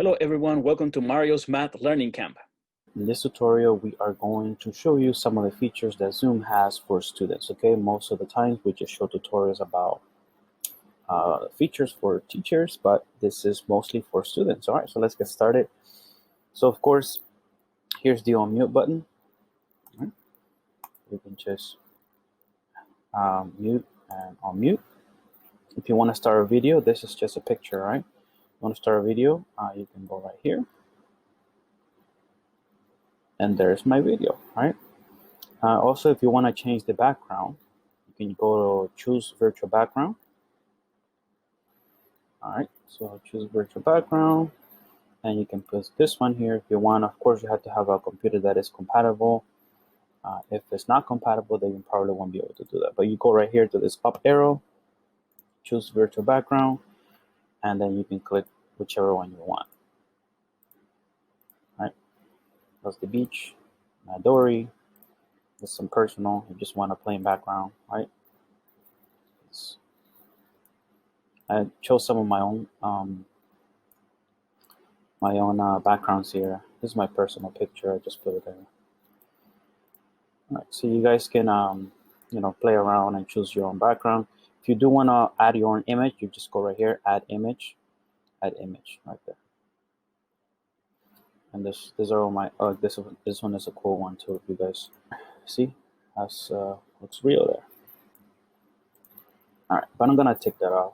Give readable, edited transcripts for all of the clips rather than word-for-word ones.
Hello everyone, welcome to Mario's Math Learning Camp. In this tutorial, we are going to show you some of the features that Zoom has for students, okay? Most of the times we just show tutorials about features for teachers, but this is mostly for students. All right, so let's get started. So of course, here's the unmute button. All right. You can just mute and unmute. If you want to start a video, this is just a picture, right? You want to start a video, you can go right here. And there's my video, right? Also, if you want to change the background, you can go to choose virtual background. All right, so choose virtual background, and you can put this one here if you want. Of course, you have to have a computer that is compatible. If it's not compatible, then you probably won't be able to do that. But you go right here to this up arrow, choose virtual background, and then you can click whichever one you want. All right, that's the beach, Dory. There's some personal. You just want a plain background, right? I chose some of my own backgrounds here. This is my personal picture. I just put it there. All right, so you guys can play around and choose your own background. If you do want to add your own image, you just go right here, add image right there. And these are all my. This one is a cool one too. If you guys see, that's looks real there. All right, but I'm gonna take that off.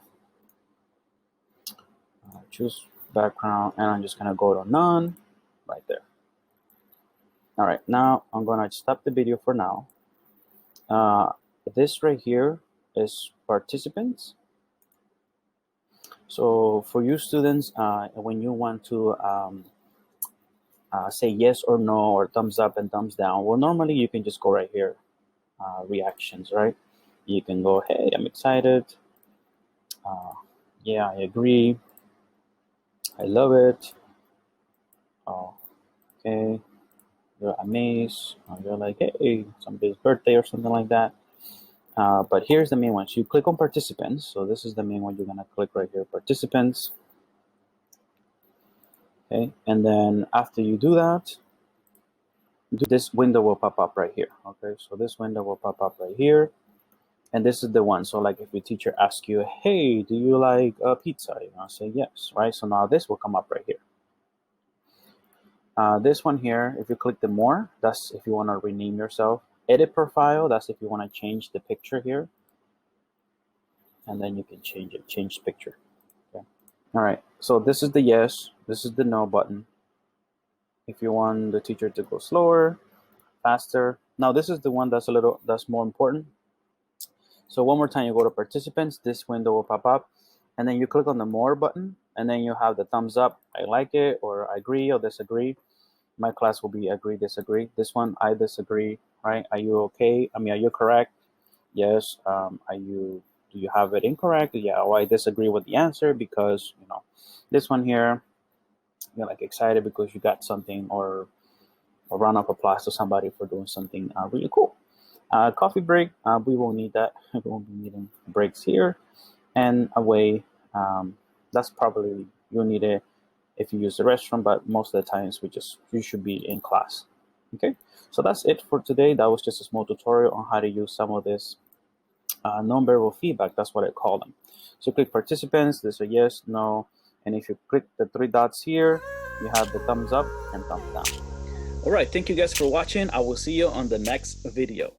Choose background, and I'm just gonna go to none right there. All right, now I'm gonna stop the video for now. This right here is participants. So for you students, when you want to say yes or no, or thumbs up and thumbs down, well, normally you can just go right here, reactions, right? You can go, hey, I'm excited. Yeah, I agree. I love it. Oh, okay. You're amazed. You're like, hey, somebody's birthday or something like that. But here's the main one. So you click on participants. So this is the main one. You're gonna click right here, participants. Okay, and then after you do that, this window will pop up right here. Okay, so this window will pop up right here. And this is the one. So like if your teacher asks you, hey, do you like pizza? You're gonna say yes, right? So now this will come up right here. This one here, if you click the more, that's if you want to rename yourself. Edit profile, that's if you want to change the picture here. And then you can change it, change picture. Okay. All right, so this is the yes, this is the no button. If you want the teacher to go slower, faster. Now this is the one that's more important. So one more time, you go to participants, this window will pop up, and then you click on the more button, and then you have the thumbs up, I like it, or I agree or disagree. My class will be agree, disagree. This one, I disagree, right? Are you okay? I mean, are you correct? Yes. Do you have it incorrect? Yeah, or I disagree with the answer because, this one here, you're like excited because you got something, or a round of applause to somebody for doing something really cool. Coffee break, we won't need that. We won't be needing breaks here. And away, that's probably, you'll need it if you use the restroom, but most of the times you should be in class. Okay, so that's it for today. That was just a small tutorial on how to use some of this nonverbal feedback. That's what I call them. So click participants, there's a yes, no, and if you click the three dots here, you have the thumbs up and thumbs down. All right, thank you guys for watching. I will see you on the next video.